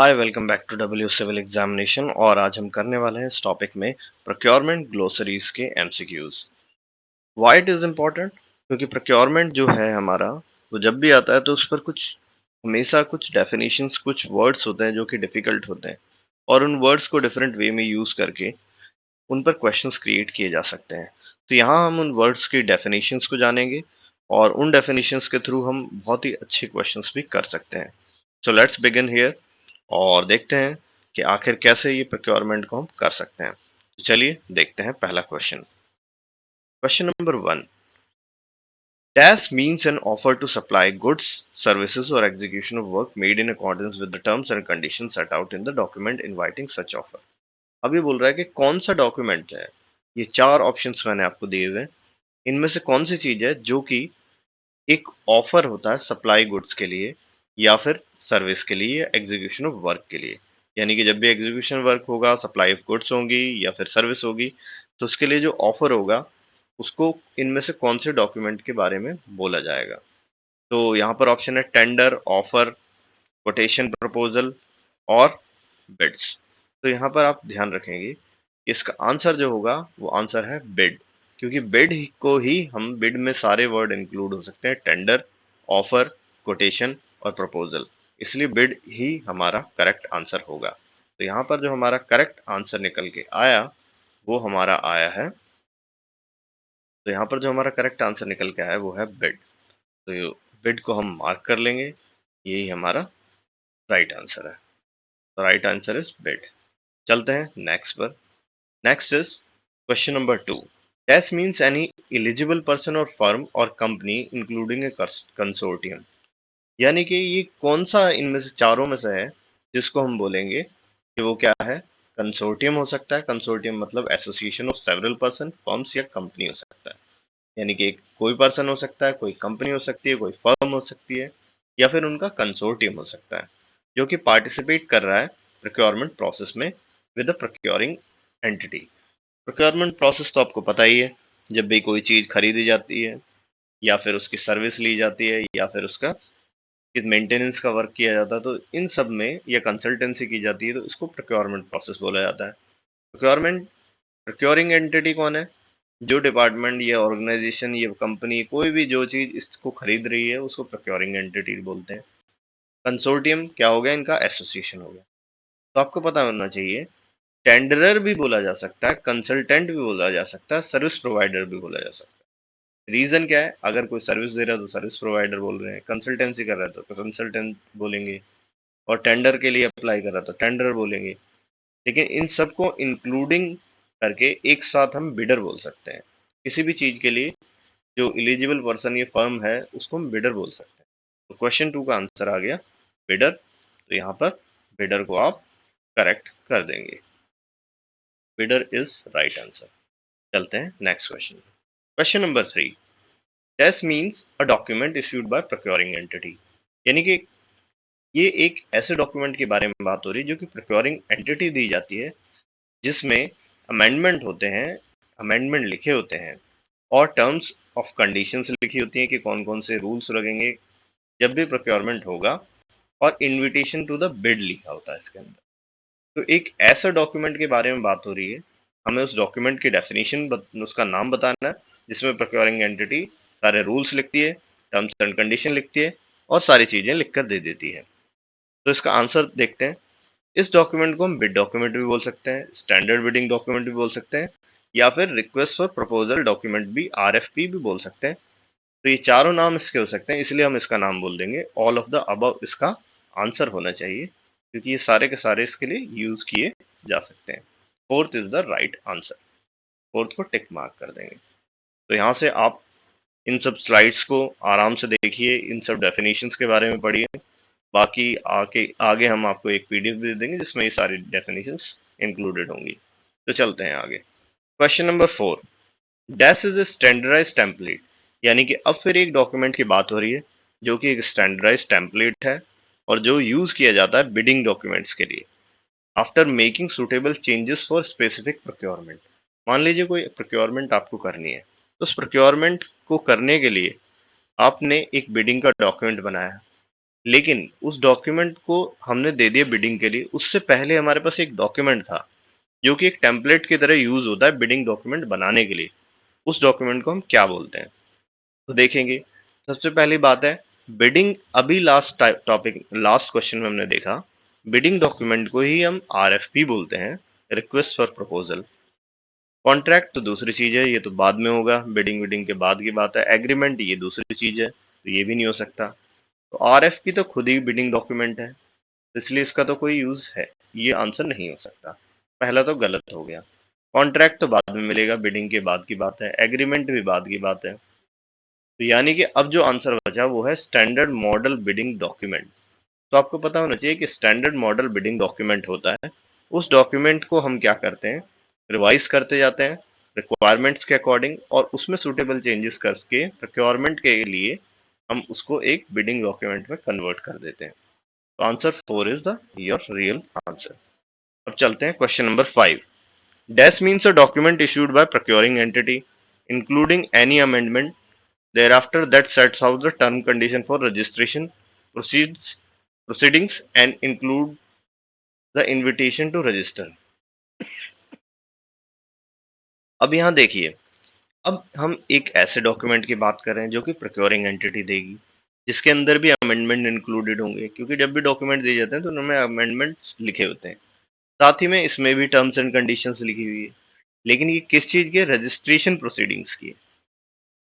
Hi welcome back to W civil examination और आज हम करने वाले हैं इस टॉपिक में प्रोक्योरमेंट ग्लोसरीज के MCQs. Why it is important? क्योंकि प्रोक्योरमेंट जो है हमारा वो जब भी आता है तो उस पर कुछ हमेशा कुछ डेफिनेशंस कुछ वर्ड्स होते हैं जो कि डिफिकल्ट होते हैं और उन वर्ड्स को डिफरेंट वे में यूज करके उन पर क्वेश्चंस क्रिएट किए जा सकते हैं। तो यहाँ हम उन वर्ड्स की डेफिनेशंस को जानेंगे और उन डेफिनेशंस के थ्रू हम बहुत ही अच्छे क्वेश्चंस भी कर सकते हैं। सो लेट्स बिगिन हियर और देखते हैं कि आखिर कैसे ये प्रोक्योरमेंट को हम कर सकते हैं। तो चलिए देखते हैं पहला question. Question number 1। Dash means an offer to supply goods, services or execution of work made in accordance with the terms and conditions set out in the document inviting such offer। अब ये बोल रहा है कि कौन सा document है। ये चार ऑप्शंस मैंने आपको दिए हुए हैं। इनमें से कौन सी चीज है जो कि एक ऑफर होता है सप्लाई गुड्स के लिए या फिर सर्विस के लिए या एग्जीक्यूशन ऑफ वर्क के लिए। यानी कि जब भी एग्जीक्यूशन वर्क होगा, सप्लाई ऑफ गुड्स होंगी या फिर सर्विस होगी, तो उसके लिए जो ऑफर होगा उसको इनमें से कौन से डॉक्यूमेंट के बारे में बोला जाएगा। तो यहाँ पर ऑप्शन है टेंडर, ऑफर, कोटेशन, प्रपोजल और बिड्स। तो यहाँ पर आप ध्यान रखेंगे कि इसका आंसर जो होगा वो आंसर है बिड, क्योंकि बिड को ही हम बिड में सारे वर्ड इंक्लूड हो सकते हैं, टेंडर, ऑफर, कोटेशन और प्रपोजल। इसलिए बिड ही हमारा करेक्ट आंसर होगा। तो यहाँ पर जो हमारा करेक्ट आंसर निकल के आया वो हमारा आया है। तो यहाँ पर जो हमारा करेक्ट आंसर निकल के आया है वो है बिड। तो बिड को हम मार्क कर लेंगे, यही हमारा राइट आंसर है। तो राइट आंसर इज बिड। चलते हैं नेक्स्ट पर। Next is question number 2। Dash means any eligible person or firm or company including a consortium। यानी कि ये कौन सा इनमें से चारों में से है जिसको हम बोलेंगे कि वो क्या है। कंसोर्टियम हो सकता है। कंसोर्टियम मतलब association of several person, firms या कंपनी हो सकता है। यानी कि एक कोई पर्सन हो सकता है, कोई कंपनी हो सकती है, कोई फर्म हो सकती है या फिर उनका कंसोर्टियम हो सकता है जो कि पार्टिसिपेट कर रहा है प्रोक्योरमेंट प्रोसेस में with the procuring entity. Procurement process तो आपको पता ही है, जब भी कोई चीज खरीदी जाती है या फिर उसकी सर्विस ली जाती है या फिर उसका मेंटेनेंस का वर्क किया जाता है, तो इन सब में या कंसल्टेंसी की जाती है, तो इसको प्रोक्योरमेंट प्रोसेस बोला जाता है। प्रोक्योरमेंट प्रोक्योरिंग एंटिटी कौन है? जो डिपार्टमेंट या ऑर्गेनाइजेशन या कंपनी कोई भी जो चीज इसको खरीद रही है उसको प्रोक्योरिंग एंटिटी बोलते हैं। कंसोर्टियम क्या हो गया? इनका एसोसिएशन हो गया। तो आपको पता होना चाहिए टेंडरर भी बोला जा सकता है, कंसल्टेंट भी बोला जा सकता है, सर्विस प्रोवाइडर भी बोला जा सकता है। रीजन क्या है? अगर कोई सर्विस दे रहा है तो सर्विस प्रोवाइडर बोल रहे हैं, कंसल्टेंसी कर रहा है तो कंसल्टेंट बोलेंगे और टेंडर के लिए अप्लाई कर रहा है तो टेंडर बोलेंगे। लेकिन इन सबको इंक्लूडिंग करके एक साथ हम बिडर बोल सकते हैं। किसी भी चीज के लिए जो एलिजिबल पर्सन या फर्म है उसको हम बिडर बोल सकते हैं। तो क्वेश्चन 2 का आंसर आ गया बिडर। तो यहाँ पर बिडर को आप करेक्ट कर देंगे। Bidder is right answer. चलते हैं next question. Question number 3। Test means a document issued by procuring entity. यानी कि ये एक ऐसे डॉक्यूमेंट के बारे में बात हो रही है जो कि प्रोक्योरिंग एंटिटी दी जाती है, जिसमें अमेंडमेंट होते हैं, अमेंडमेंट लिखे होते हैं और टर्म्स ऑफ कंडीशंस लिखी होती हैं कि कौन कौन से रूल्स लगेंगे जब भी प्रोक्योरमेंट होगा, और इनविटेशन टू द बिड लिखा होता है इसके अंदर। तो एक ऐसा डॉक्यूमेंट के बारे में बात हो रही है, हमें उस डॉक्यूमेंट की डेफिनेशन उसका नाम बताना है, जिसमें प्रोक्योरिंग एंटिटी सारे रूल्स लिखती है, टर्म्स एंड कंडीशन लिखती है और सारी चीजें लिखकर दे देती है। तो इसका आंसर देखते हैं। इस डॉक्यूमेंट को हम बिड डॉक्यूमेंट भी बोल सकते हैं, स्टैंडर्ड बिडिंग डॉक्यूमेंट भी बोल सकते हैं या फिर रिक्वेस्ट फॉर प्रपोजल डॉक्यूमेंट भी, आरएफपी भी बोल सकते हैं। तो ये चारों नाम इसके हो सकते हैं, इसलिए हम इसका नाम बोल देंगे ऑल ऑफ द अबव इसका आंसर होना चाहिए, क्योंकि ये सारे के सारे इसके लिए यूज किए जा सकते हैं। Fourth is the right answer. Fourth को टिक मार्क कर देंगे। तो यहाँ से आप इन सब स्लाइड्स को आराम से देखिए, इन सब डेफिनेशंस के बारे में पढ़िए। बाकी आगे आगे हम आपको एक पीडीएफ दे देंगे जिसमें ये सारी डेफिनेशंस इंक्लूडेड होंगी। तो चलते हैं आगे। Question number 4। Dash is a standardise template. यानी कि अब फिर एक डॉक्यूमेंट की बात हो रही है जो कि एक स्टैंडर्डाइज टेम्पलेट है और जो यूज किया जाता है बिडिंग डॉक्यूमेंट्स के लिए after making suitable changes for specific procurement. मान लीजिए कोई प्रोक्योरमेंट आपको करनी है, तो उस प्रोक्योरमेंट को करने के लिए आपने एक बिडिंग का डॉक्यूमेंट बनाया है लेकिन उस डॉक्यूमेंट को हमने दे दिया बिडिंग के लिए, उससे पहले हमारे पास एक डॉक्यूमेंट था जो कि एक टेम्पलेट की तरह यूज होता है बिडिंग डॉक्यूमेंट बनाने के लिए। उस डॉक्यूमेंट को हम क्या बोलते हैं? तो देखेंगे, सबसे पहली बात है बिडिंग। अभी लास्ट क्वेश्चन में हमने देखा बिडिंग डॉक्यूमेंट को ही हम आरएफपी बोलते हैं, रिक्वेस्ट फॉर प्रपोजल। कॉन्ट्रैक्ट तो दूसरी चीज है, ये तो बाद में होगा, बिडिंग विडिंग के बाद की बात है। एग्रीमेंट ये दूसरी चीज है, तो ये भी नहीं हो सकता। तो आरएफपी तो खुद ही बिडिंग डॉक्यूमेंट है, तो इसलिए इसका तो कोई यूज है, ये आंसर नहीं हो सकता। पहला तो गलत हो गया। कॉन्ट्रैक्ट तो बाद में मिलेगा, बिडिंग के बाद की बात है। एग्रीमेंट भी बाद की बात है। तो यानी कि अब जो आंसर बचा वो है स्टैंडर्ड मॉडल बिडिंग डॉक्यूमेंट। तो आपको पता होना चाहिए कि स्टैंडर्ड मॉडल बिडिंग डॉक्यूमेंट होता है, उस डॉक्यूमेंट को हम क्या करते हैं, रिवाइज करते जाते हैं रिक्वायरमेंट्स के अकॉर्डिंग, और उसमें सुटेबल चेंजेस करके प्रोक्योरमेंट के लिए हम उसको एक बिडिंग डॉक्यूमेंट में कन्वर्ट कर देते हैं। तो answer 4 is the your real answer. अब चलते हैं question number 5। Dash means a document issued by procuring entity including any amendment thereafter that sets out the term condition for registration proceedings and include the invitation to register। अब यहाँ देखिए, अब हम एक ऐसे डॉक्यूमेंट की बात कर रहे हैं जो कि प्रोक्योरिंग एंटिटी देगी, जिसके अंदर भी अमेंडमेंट इंक्लूडेड होंगे, क्योंकि जब भी डॉक्यूमेंट दिए जाते हैं तो उनमें अमेंडमेंट्स लिखे होते हैं। साथ ही में इसमें भी टर्म्स एंड कंडीशंस लिखी हुई है, लेकिन ये किस चीज की है? रजिस्ट्रेशन प्रोसीडिंग्स की है।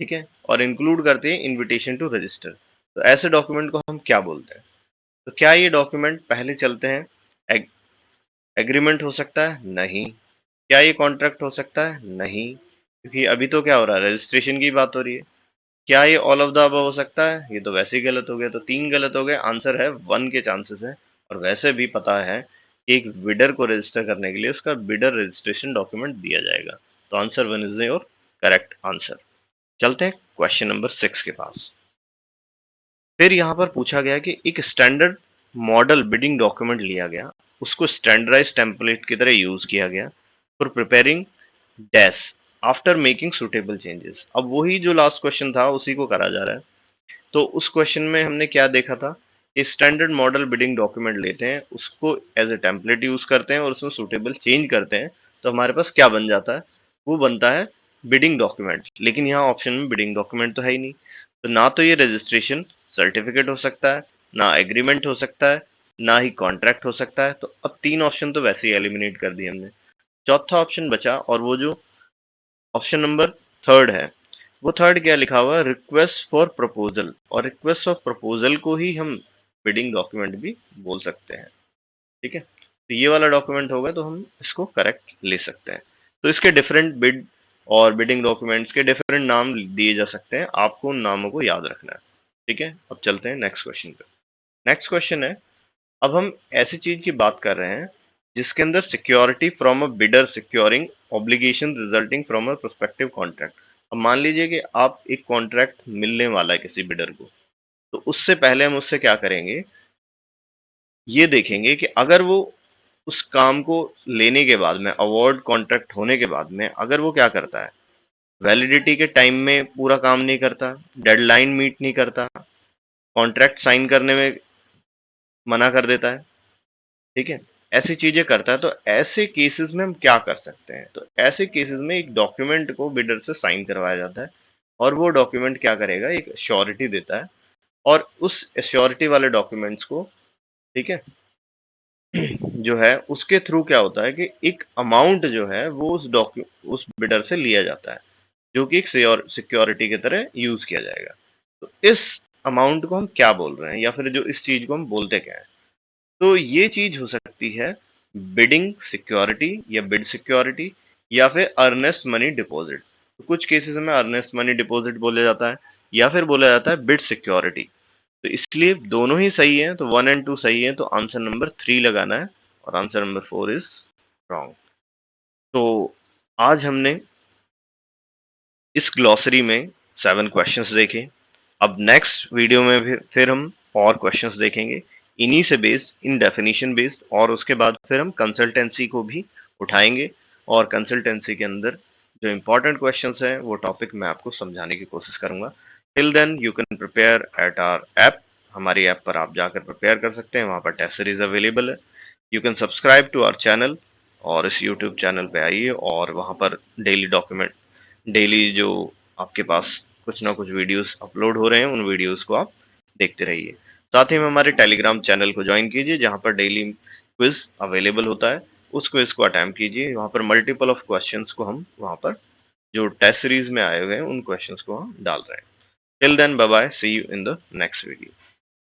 ठीक है, और इंक्लूड करते हैं इनविटेशन टू रजिस्टर। तो ऐसे डॉक्यूमेंट को हम क्या बोलते हैं? तो क्या ये डॉक्यूमेंट, पहले चलते हैं, एग्रीमेंट हो सकता है? नहीं। क्या ये कॉन्ट्रैक्ट हो सकता है? नहीं, क्योंकि अभी तो क्या हो रहा है, रजिस्ट्रेशन की बात हो रही है। क्या ये ऑल ऑफ द अबव हो सकता है? ये तो वैसे ही गलत हो गया, तो 3 गलत हो गए। आंसर है 1 के चांसेस है। और वैसे भी पता है कि एक बिडर को रजिस्टर करने के लिए उसका बिडर रजिस्ट्रेशन डॉक्यूमेंट दिया जाएगा। तो answer 1 is your correct answer. चलते हैं क्वेश्चन नंबर 6 के पास। फिर यहाँ पर पूछा गया कि एक स्टैंडर्ड मॉडल बिडिंग डॉक्यूमेंट लिया गया, उसको स्टैंडर्डाइज टेम्पलेट की तरह यूज किया गया for preparing dash after making suitable changes. अब वही जो लास्ट क्वेश्चन था उसी को करा जा रहा है। तो उस क्वेश्चन में हमने क्या देखा था कि स्टैंडर्ड मॉडल बिडिंग डॉक्यूमेंट लेते हैं, उसको एज ए टेम्पलेट यूज करते हैं और उसमें सुटेबल चेंज करते हैं, तो हमारे पास क्या बन जाता है? वो बनता है बिडिंग डॉक्यूमेंट। लेकिन यहाँ ऑप्शन में बिडिंग डॉक्यूमेंट तो है ही नहीं, तो ना तो ये रजिस्ट्रेशन सर्टिफिकेट हो सकता है, ना एग्रीमेंट हो सकता है, ना ही कॉन्ट्रैक्ट हो सकता है। तो अब 3 ऑप्शन तो वैसे ही एलिमिनेट कर दिए हमने। चौथा ऑप्शन बचा, और वो जो ऑप्शन नंबर थर्ड है, वो थर्ड क्या लिखा हुआ है? Request for proposal. और रिक्वेस्ट ऑफ प्रपोजल को ही हम बिडिंग डॉक्यूमेंट भी बोल सकते हैं। ठीक है, तो ये वाला डॉक्यूमेंट होगा तो हम इसको करेक्ट ले सकते हैं। तो इसके डिफरेंट बिड और बिडिंग डॉक्यूमेंट्स के डिफरेंट नाम दिए जा सकते हैं, आपको उन नामों को याद रखना है। ठीक है, अब चलते हैं नेक्स्ट क्वेश्चन पे। नेक्स्ट क्वेश्चन है, अब हम ऐसी चीज की बात कर रहे हैं जिसके अंदर security from a bidder securing obligation resulting from a prospective contract. अब मान लीजिए कि आप एक कॉन्ट्रैक्ट मिलने वाला है किसी बिडर को, तो उससे पहले हम उससे क्या करेंगे, ये देखेंगे कि अगर वो उस काम को लेने के बाद में, अवार्ड कॉन्ट्रैक्ट होने के बाद में, अगर वो क्या करता है, वैलिडिटी के टाइम में पूरा काम नहीं करता, डेडलाइन मीट नहीं करता, कॉन्ट्रैक्ट साइन करने में मना कर देता है, ठीक है, ऐसी चीजें करता है, तो ऐसे केसेस में हम क्या कर सकते हैं? तो ऐसे केसेस में एक डॉक्यूमेंट को बिडर से साइन करवाया जाता है, और वो डॉक्यूमेंट क्या करेगा, एक श्योरिटी देता है, और उस श्योरिटी वाले डॉक्यूमेंट्स को, ठीक है, जो है उसके थ्रू क्या होता है कि एक अमाउंट जो है वो उस बिडर से लिया जाता है, जो कि एक सिक्योरिटी की तरह यूज किया जाएगा। तो इस अमाउंट को हम क्या बोल रहे हैं, या फिर जो इस चीज को हम बोलते क्या है? तो ये चीज हो सकती है बिडिंग सिक्योरिटी, या बिड सिक्योरिटी, या फिर अर्नेस्ट मनी डिपॉजिट। तो कुछ केसेस में अर्नेस्ट मनी डिपॉजिट बोला जाता है, या फिर बोला जाता है बिड सिक्योरिटी। तो इसलिए दोनों ही सही है, तो 1 and 2 सही है, तो आंसर नंबर 3 लगाना है, और आंसर नंबर 4 इज रॉन्ग। तो आज हमने इस ग्लॉसरी में 7 क्वेश्चंस देखे। अब नेक्स्ट वीडियो में फिर हम और क्वेश्चंस देखेंगे, इन्हीं से बेस्ड, इन डेफिनेशन बेस्ड, और उसके बाद फिर हम कंसल्टेंसी को भी उठाएंगे, और कंसल्टेंसी के अंदर जो इंपॉर्टेंट क्वेश्चंस हैं वो टॉपिक मैं आपको समझाने की कोशिश करूंगा। Till then you can prepare at our app. हमारी ऐप पर आप जाकर प्रिपेयर कर सकते हैं, वहाँ पर टेस्ट सीरीज अवेलेबल है। You can subscribe to our channel, और इस यूट्यूब चैनल पे आइए और वहाँ पर डेली जो आपके पास कुछ ना कुछ वीडियोस अपलोड हो रहे हैं, उन वीडियोस को आप देखते रहिए। साथ ही में हमारे टेलीग्राम चैनल को ज्वाइन कीजिए, जहाँ पर डेली क्विज अवेलेबल होता है। उस क्विज को अटेम्प्ट कीजिए, वहाँ पर मल्टीपल ऑफ क्वेश्चंस को हम वहाँ पर जो टेस्ट सीरीज में आए हुए हैं उन क्वेश्चंस को हम डाल रहे हैं। Till then, bye bye, see you in the next video.